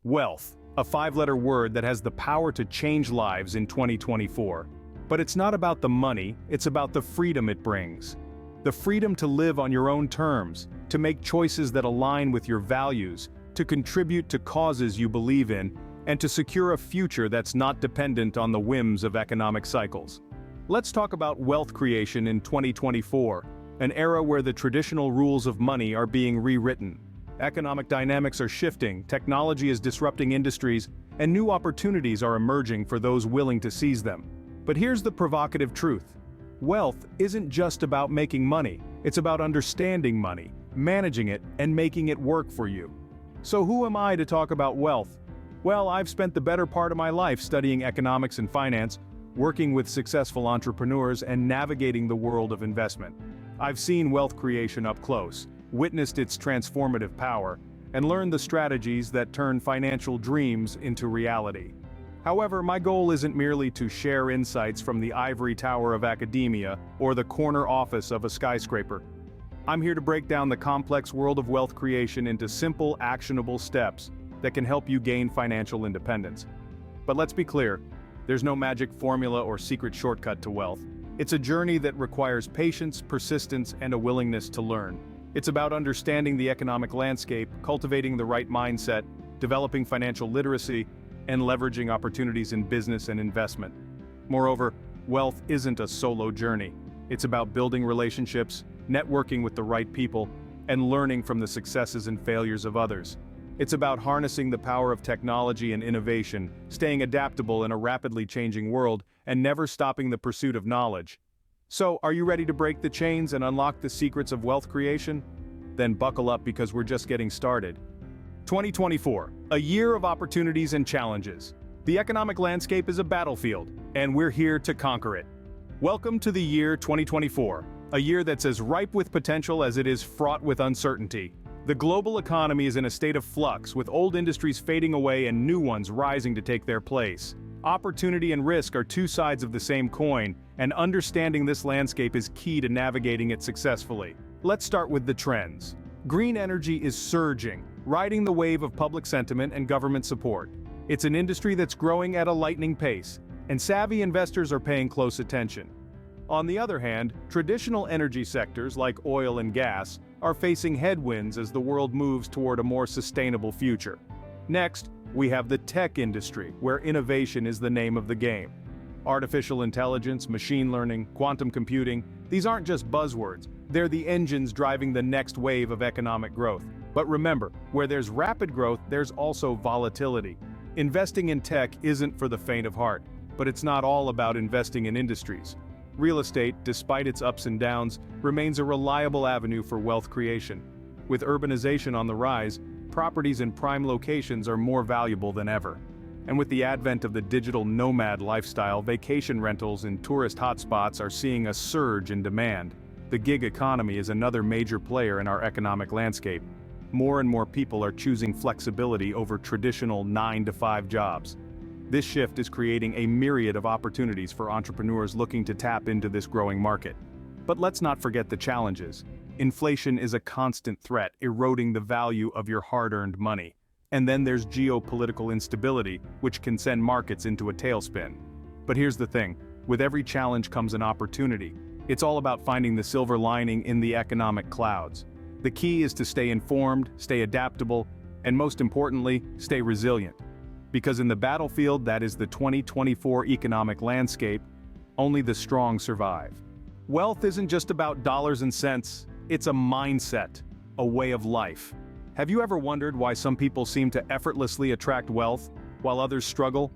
Wealth, a five-letter word that has the power to change lives in 2024. But it's not about the money, it's about the freedom it brings. The freedom to live on your own terms, to make choices that align with your values, to contribute to causes you believe in, and to secure a future that's not dependent on the whims of economic cycles. Let's talk about wealth creation in 2024, an era where the traditional rules of money are being rewritten. Economic dynamics are shifting, technology is disrupting industries, and new opportunities are emerging for those willing to seize them. But here's the provocative truth. Wealth isn't just about making money, it's about understanding money, managing it, and making it work for you. So who am I to talk about wealth? Well, I've spent the better part of my life studying economics and finance, working with successful entrepreneurs, and navigating the world of investment. I've seen wealth creation up close, witnessed its transformative power, and learned the strategies that turn financial dreams into reality. However, my goal isn't merely to share insights from the ivory tower of academia or the corner office of a skyscraper. I'm here to break down the complex world of wealth creation into simple, actionable steps that can help you gain financial independence. But let's be clear, there's no magic formula or secret shortcut to wealth. It's a journey that requires patience, persistence, and a willingness to learn. It's about understanding the economic landscape, cultivating the right mindset, developing financial literacy, and leveraging opportunities in business and investment. Moreover, wealth isn't a solo journey. It's about building relationships, networking with the right people, and learning from the successes and failures of others. It's about harnessing the power of technology and innovation, staying adaptable in a rapidly changing world, and never stopping the pursuit of knowledge. So, are you ready to break the chains and unlock the secrets of wealth creation? Then buckle up because we're just getting started. 2024, a year of opportunities and challenges. The economic landscape is a battlefield, and we're here to conquer it. Welcome to the year 2024, a year that's as ripe with potential as it is fraught with uncertainty. The global economy is in a state of flux, with old industries fading away and new ones rising to take their place. Opportunity and risk are two sides of the same coin, and understanding this landscape is key to navigating it successfully. Let's start with the trends. Green energy is surging, riding the wave of public sentiment and government support. It's an industry that's growing at a lightning pace, and savvy investors are paying close attention. On the other hand, traditional energy sectors like oil and gas are facing headwinds as the world moves toward a more sustainable future. Next, we have the tech industry, where innovation is the name of the game. Artificial intelligence, machine learning, quantum computing, these aren't just buzzwords, they're the engines driving the next wave of economic growth. But remember, where there's rapid growth, there's also volatility. Investing in tech isn't for the faint of heart, but it's not all about investing in industries. Real estate, despite its ups and downs, remains a reliable avenue for wealth creation. With urbanization on the rise, properties in prime locations are more valuable than ever. And with the advent of the digital nomad lifestyle, vacation rentals in tourist hotspots are seeing a surge in demand. The gig economy is another major player in our economic landscape. More and more people are choosing flexibility over traditional 9-to-5 jobs. This shift is creating a myriad of opportunities for entrepreneurs looking to tap into this growing market. But let's not forget the challenges. Inflation is a constant threat, eroding the value of your hard-earned money. And then there's geopolitical instability, which can send markets into a tailspin. But here's the thing, with every challenge comes an opportunity. It's all about finding the silver lining in the economic clouds. The key is to stay informed, stay adaptable, and most importantly, stay resilient. Because in the battlefield that is the 2024 economic landscape, only the strong survive. Wealth isn't just about dollars and cents, it's a mindset, a way of life. Have you ever wondered why some people seem to effortlessly attract wealth, while others struggle?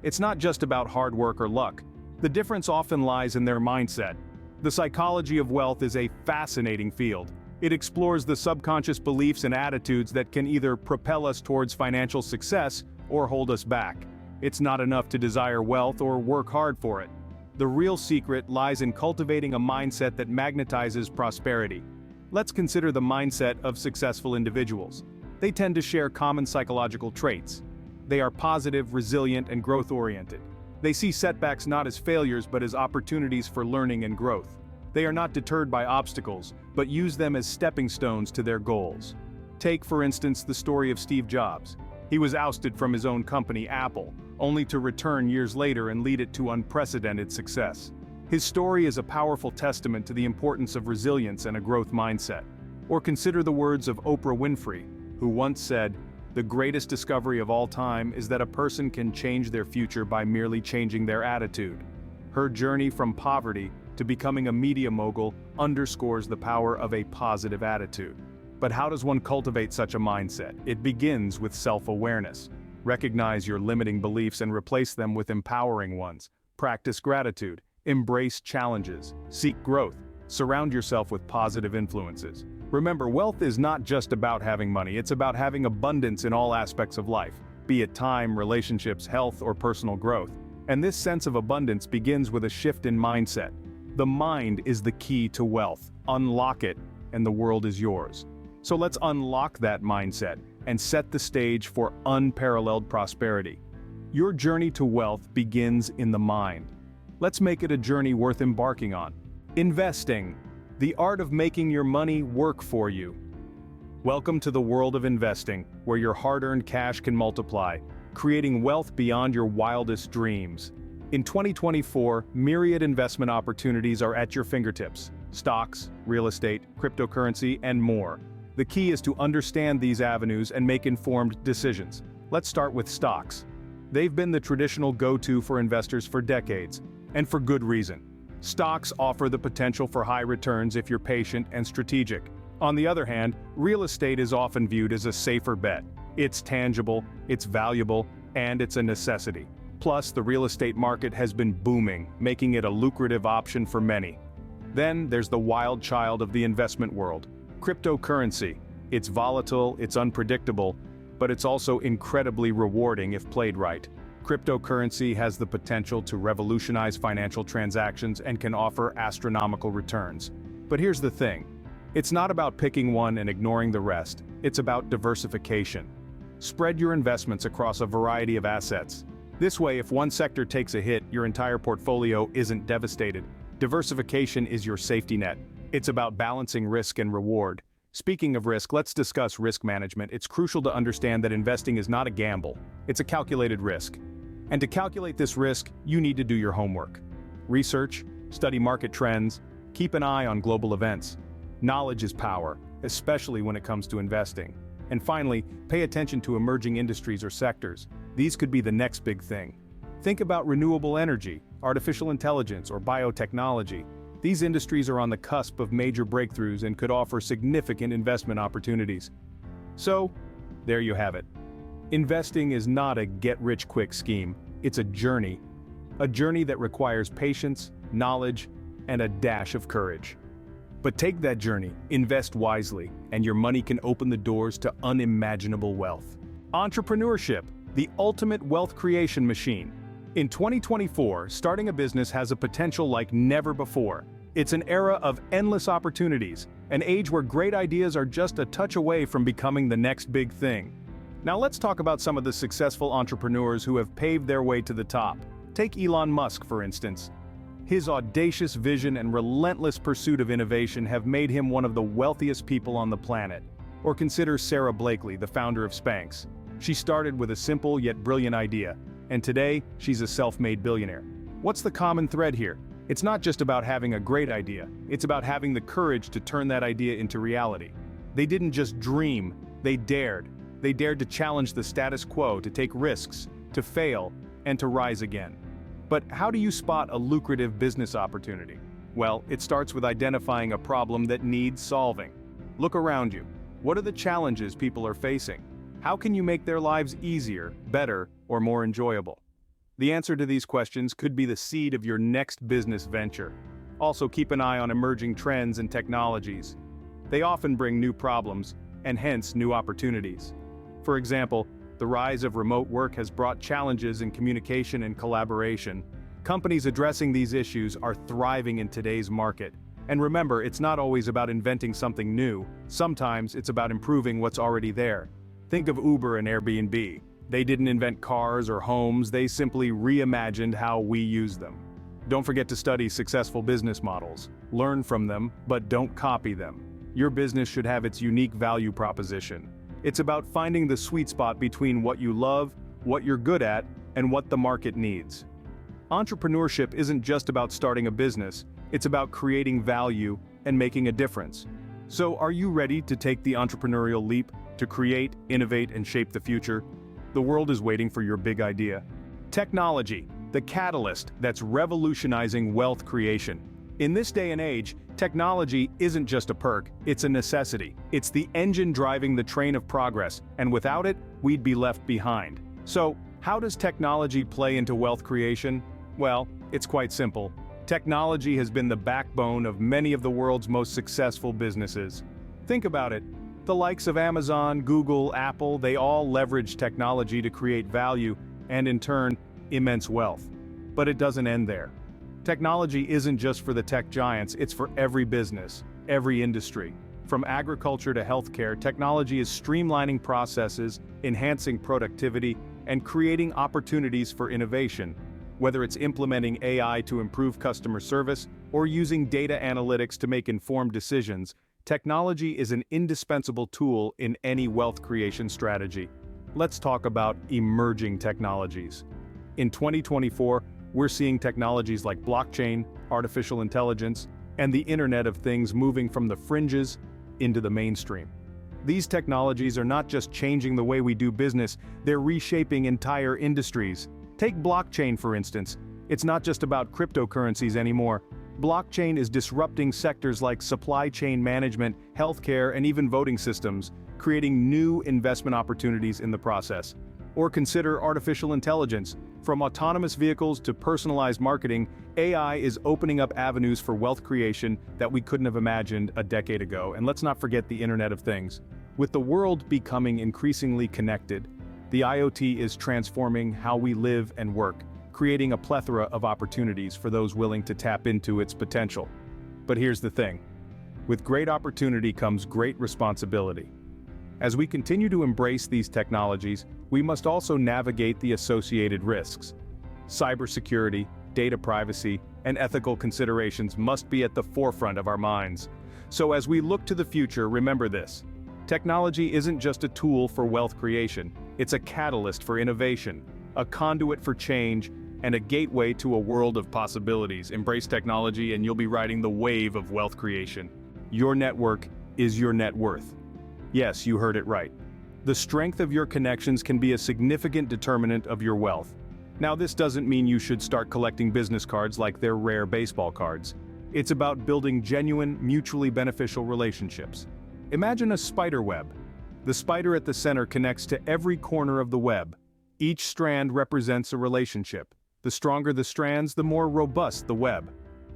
It's not just about hard work or luck. The difference often lies in their mindset. The psychology of wealth is a fascinating field. It explores the subconscious beliefs and attitudes that can either propel us towards financial success or hold us back. It's not enough to desire wealth or work hard for it. The real secret lies in cultivating a mindset that magnetizes prosperity. Let's consider the mindset of successful individuals. They tend to share common psychological traits. They are positive, resilient, and growth-oriented. They see setbacks not as failures but as opportunities for learning and growth. They are not deterred by obstacles, but use them as stepping stones to their goals. Take, for instance, the story of Steve Jobs. He was ousted from his own company, Apple, only to return years later and lead it to unprecedented success. His story is a powerful testament to the importance of resilience and a growth mindset. Or consider the words of Oprah Winfrey, who once said, "The greatest discovery of all time is that a person can change their future by merely changing their attitude." Her journey from poverty to becoming a media mogul underscores the power of a positive attitude. But how does one cultivate such a mindset? It begins with self-awareness. Recognize your limiting beliefs and replace them with empowering ones. Practice gratitude. Embrace challenges. Seek growth. Surround yourself with positive influences. Remember, wealth is not just about having money, it's about having abundance in all aspects of life, be it time, relationships, health, or personal growth. And this sense of abundance begins with a shift in mindset. The mind is the key to wealth. Unlock it, and the world is yours. So let's unlock that mindset and set the stage for unparalleled prosperity. Your journey to wealth begins in the mind. Let's make it a journey worth embarking on. Investing, the art of making your money work for you. Welcome to the world of investing, where your hard-earned cash can multiply, creating wealth beyond your wildest dreams. In 2024, myriad investment opportunities are at your fingertips. Stocks, real estate, cryptocurrency, and more. The key is to understand these avenues and make informed decisions. Let's start with stocks. They've been the traditional go-to for investors for decades, and for good reason. Stocks offer the potential for high returns if you're patient and strategic. On the other hand, real estate is often viewed as a safer bet. It's tangible, it's valuable, and it's a necessity. Plus, the real estate market has been booming, making it a lucrative option for many. Then there's the wild child of the investment world, cryptocurrency. It's volatile, it's unpredictable, but it's also incredibly rewarding if played right. Cryptocurrency has the potential to revolutionize financial transactions and can offer astronomical returns. But here's the thing. It's not about picking one and ignoring the rest. It's about diversification. Spread your investments across a variety of assets. This way, if one sector takes a hit, your entire portfolio isn't devastated. Diversification is your safety net. It's about balancing risk and reward. Speaking of risk, let's discuss risk management. It's crucial to understand that investing is not a gamble. It's a calculated risk. And to calculate this risk, you need to do your homework. Research, study market trends, keep an eye on global events. Knowledge is power, especially when it comes to investing. And finally, pay attention to emerging industries or sectors. These could be the next big thing. Think about renewable energy, artificial intelligence, or biotechnology. These industries are on the cusp of major breakthroughs and could offer significant investment opportunities. So, there you have it. Investing is not a get-rich-quick scheme, it's a journey. A journey that requires patience, knowledge, and a dash of courage. But take that journey, invest wisely, and your money can open the doors to unimaginable wealth. Entrepreneurship, the ultimate wealth creation machine. In 2024, starting a business has a potential like never before. It's an era of endless opportunities, an age where great ideas are just a touch away from becoming the next big thing. Now let's talk about some of the successful entrepreneurs who have paved their way to the top. Take Elon Musk, for instance. His audacious vision and relentless pursuit of innovation have made him one of the wealthiest people on the planet. Or consider Sarah Blakely, the founder of Spanx. She started with a simple yet brilliant idea, and today, she's a self-made billionaire. What's the common thread here? It's not just about having a great idea, it's about having the courage to turn that idea into reality. They didn't just dream, they dared. They dared to challenge the status quo, to take risks, to fail, and to rise again. But how do you spot a lucrative business opportunity? Well, it starts with identifying a problem that needs solving. Look around you. What are the challenges people are facing? How can you make their lives easier, better, or more enjoyable? The answer to these questions could be the seed of your next business venture. Also, keep an eye on emerging trends and technologies. They often bring new problems, and hence new opportunities. For example, the rise of remote work has brought challenges in communication and collaboration. Companies addressing these issues are thriving in today's market. And remember, it's not always about inventing something new. Sometimes it's about improving what's already there. Think of Uber and Airbnb. They didn't invent cars or homes, they simply reimagined how we use them. Don't forget to study successful business models. Learn from them, but don't copy them. Your business should have its unique value proposition. It's about finding the sweet spot between what you love, what you're good at, and what the market needs. Entrepreneurship isn't just about starting a business, it's about creating value and making a difference. So are you ready to take the entrepreneurial leap, to create, innovate, and shape the future? The world is waiting for your big idea. Technology, the catalyst that's revolutionizing wealth creation. In this day and age, technology isn't just a perk, it's a necessity. It's the engine driving the train of progress, and without it, we'd be left behind. So, how does technology play into wealth creation? Well, it's quite simple. Technology has been the backbone of many of the world's most successful businesses. Think about it. The likes of Amazon, Google, Apple, they all leverage technology to create value and, in turn, immense wealth. But it doesn't end there. Technology isn't just for the tech giants, it's for every business, every industry. From agriculture to healthcare, technology is streamlining processes, enhancing productivity, and creating opportunities for innovation. Whether it's implementing AI to improve customer service or using data analytics to make informed decisions, technology is an indispensable tool in any wealth creation strategy. Let's talk about emerging technologies. In 2024, we're seeing technologies like blockchain, artificial intelligence, and the Internet of Things moving from the fringes into the mainstream. These technologies are not just changing the way we do business, they're reshaping entire industries. Take blockchain for instance. It's not just about cryptocurrencies anymore. Blockchain is disrupting sectors like supply chain management, healthcare, and even voting systems, creating new investment opportunities in the process. Or consider artificial intelligence. From autonomous vehicles to personalized marketing, AI is opening up avenues for wealth creation that we couldn't have imagined a decade ago. And let's not forget the Internet of Things. With the world becoming increasingly connected, the IoT is transforming how we live and work, creating a plethora of opportunities for those willing to tap into its potential. But here's the thing. With great opportunity comes great responsibility. As we continue to embrace these technologies, we must also navigate the associated risks. Cybersecurity, data privacy, and ethical considerations must be at the forefront of our minds. So as we look to the future, remember this. Technology isn't just a tool for wealth creation, it's a catalyst for innovation, a conduit for change, and a gateway to a world of possibilities. Embrace technology and you'll be riding the wave of wealth creation. Your network is your net worth. Yes, you heard it right. The strength of your connections can be a significant determinant of your wealth. Now, this doesn't mean you should start collecting business cards like they're rare baseball cards. It's about building genuine, mutually beneficial relationships. Imagine a spider web. The spider at the center connects to every corner of the web. Each strand represents a relationship. The stronger the strands, the more robust the web.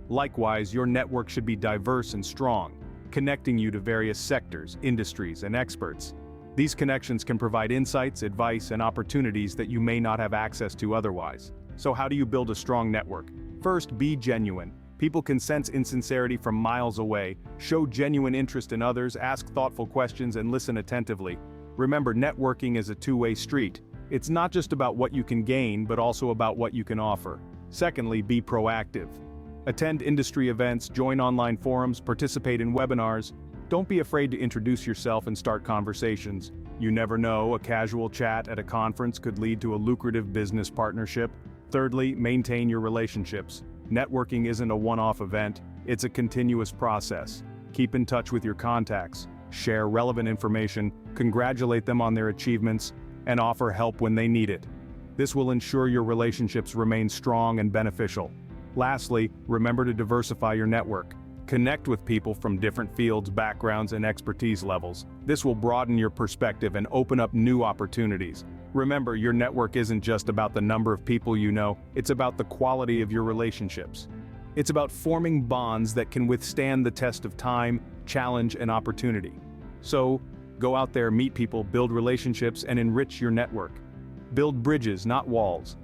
Likewise, your network should be diverse and strong, connecting you to various sectors, industries, and experts. These connections can provide insights, advice, and opportunities that you may not have access to otherwise. So how do you build a strong network? First, be genuine. People can sense insincerity from miles away. Show genuine interest in others, ask thoughtful questions, and listen attentively. Remember, networking is a two-way street. It's not just about what you can gain, but also about what you can offer. Secondly, be proactive. Attend industry events, join online forums, participate in webinars. Don't be afraid to introduce yourself and start conversations. You never know, a casual chat at a conference could lead to a lucrative business partnership. Thirdly, maintain your relationships. Networking isn't a one-off event, it's a continuous process. Keep in touch with your contacts, share relevant information, congratulate them on their achievements, and offer help when they need it. This will ensure your relationships remain strong and beneficial. Lastly, remember to diversify your network. Connect with people from different fields, backgrounds, and expertise levels. This will broaden your perspective and open up new opportunities. Remember, your network isn't just about the number of people you know, it's about the quality of your relationships. It's about forming bonds that can withstand the test of time, challenge, and opportunity. So, go out there, meet people, build relationships, and enrich your network. Build bridges, not walls.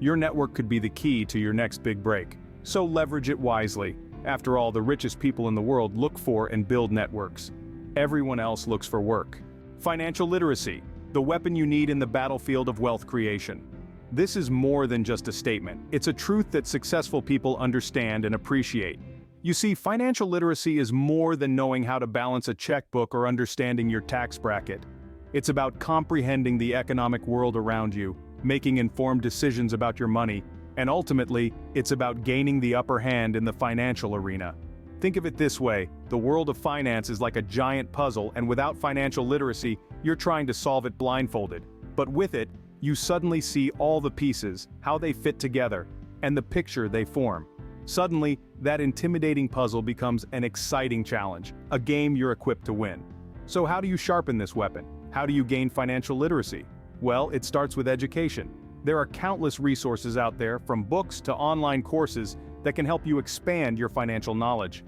Your network could be the key to your next big break. So leverage it wisely. After all, the richest people in the world look for and build networks. Everyone else looks for work. Financial literacy, the weapon you need in the battlefield of wealth creation. This is more than just a statement. It's a truth that successful people understand and appreciate. You see, financial literacy is more than knowing how to balance a checkbook or understanding your tax bracket. It's about comprehending the economic world around you, making informed decisions about your money, and ultimately, it's about gaining the upper hand in the financial arena. Think of it this way, the world of finance is like a giant puzzle, and without financial literacy, you're trying to solve it blindfolded. But with it, you suddenly see all the pieces, how they fit together, and the picture they form. Suddenly, that intimidating puzzle becomes an exciting challenge, a game you're equipped to win. So how do you sharpen this weapon? How do you gain financial literacy? Well, it starts with education. There are countless resources out there, from books to online courses, that can help you expand your financial knowledge.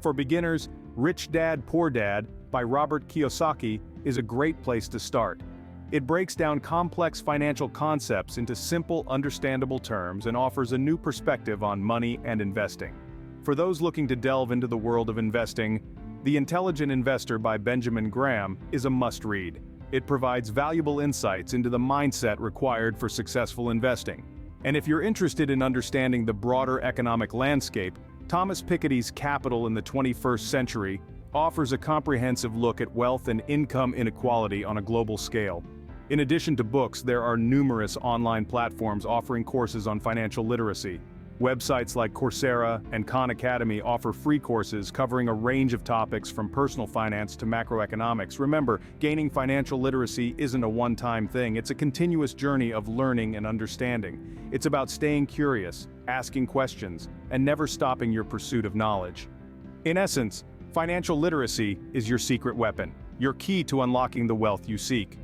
For beginners, Rich Dad, Poor Dad by Robert Kiyosaki is a great place to start. It breaks down complex financial concepts into simple, understandable terms and offers a new perspective on money and investing. For those looking to delve into the world of investing, The Intelligent Investor by Benjamin Graham is a must-read. It provides valuable insights into the mindset required for successful investing. And if you're interested in understanding the broader economic landscape, Thomas Piketty's Capital in the 21st Century offers a comprehensive look at wealth and income inequality on a global scale. In addition to books, there are numerous online platforms offering courses on financial literacy. Websites like Coursera and Khan Academy offer free courses covering a range of topics from personal finance to macroeconomics. Remember, gaining financial literacy isn't a one-time thing, it's a continuous journey of learning and understanding. It's about staying curious, asking questions, and never stopping your pursuit of knowledge. In essence, financial literacy is your secret weapon, your key to unlocking the wealth you seek.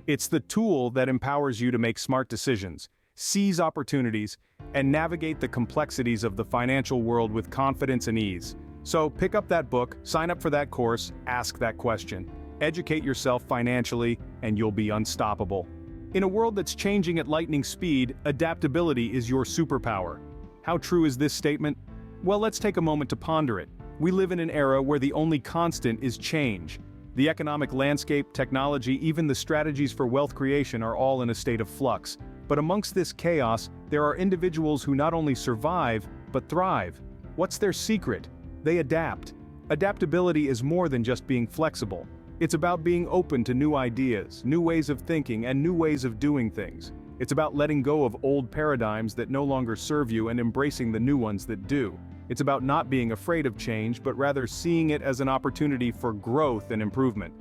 It's the tool that empowers you to make smart decisions, seize opportunities, and navigate the complexities of the financial world with confidence and ease. So pick up that book, sign up for that course, ask that question. Educate yourself financially, and you'll be unstoppable. In a world that's changing at lightning speed, adaptability is your superpower. How true is this statement? Well, let's take a moment to ponder it. We live in an era where the only constant is change. The economic landscape, technology, even the strategies for wealth creation are all in a state of flux. But amongst this chaos, there are individuals who not only survive, but thrive. What's their secret? They adapt. Adaptability is more than just being flexible. It's about being open to new ideas, new ways of thinking, and new ways of doing things. It's about letting go of old paradigms that no longer serve you and embracing the new ones that do. It's about not being afraid of change, but rather seeing it as an opportunity for growth and improvement.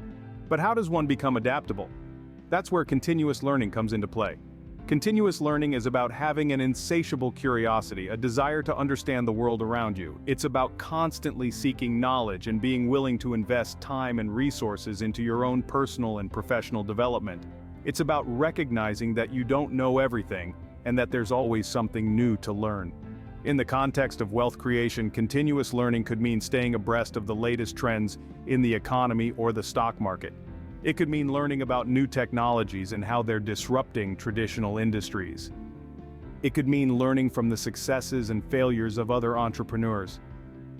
But how does one become adaptable? That's where continuous learning comes into play. Continuous learning is about having an insatiable curiosity, a desire to understand the world around you. It's about constantly seeking knowledge and being willing to invest time and resources into your own personal and professional development. It's about recognizing that you don't know everything, and that there's always something new to learn. In the context of wealth creation, continuous learning could mean staying abreast of the latest trends in the economy or the stock market. It could mean learning about new technologies and how they're disrupting traditional industries. It could mean learning from the successes and failures of other entrepreneurs.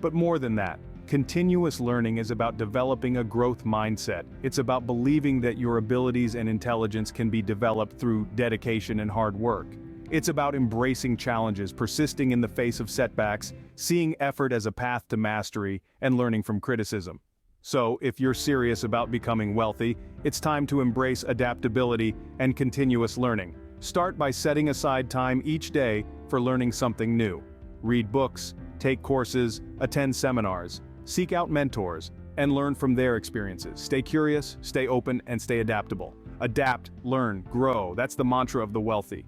But more than that, continuous learning is about developing a growth mindset. It's about believing that your abilities and intelligence can be developed through dedication and hard work. It's about embracing challenges, persisting in the face of setbacks, seeing effort as a path to mastery, and learning from criticism. So, if you're serious about becoming wealthy, it's time to embrace adaptability and continuous learning. Start by setting aside time each day for learning something new. Read books, take courses, attend seminars, seek out mentors, and learn from their experiences. Stay curious, stay open, and stay adaptable. Adapt, learn, grow. That's the mantra of the wealthy.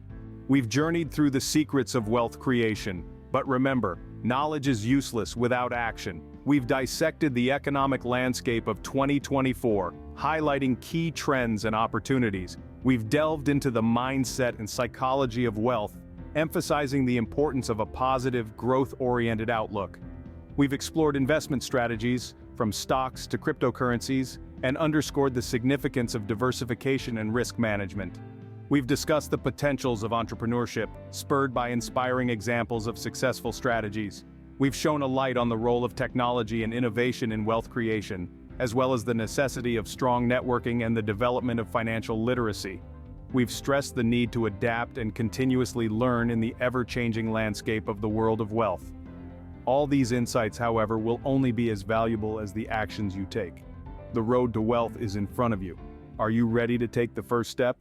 We've journeyed through the secrets of wealth creation, but remember, knowledge is useless without action. We've dissected the economic landscape of 2024, highlighting key trends and opportunities. We've delved into the mindset and psychology of wealth, emphasizing the importance of a positive, growth-oriented outlook. We've explored investment strategies, from stocks to cryptocurrencies, and underscored the significance of diversification and risk management. We've discussed the potentials of entrepreneurship, spurred by inspiring examples of successful strategies. We've shown a light on the role of technology and innovation in wealth creation, as well as the necessity of strong networking and the development of financial literacy. We've stressed the need to adapt and continuously learn in the ever-changing landscape of the world of wealth. All these insights, however, will only be as valuable as the actions you take. The road to wealth is in front of you. Are you ready to take the first step?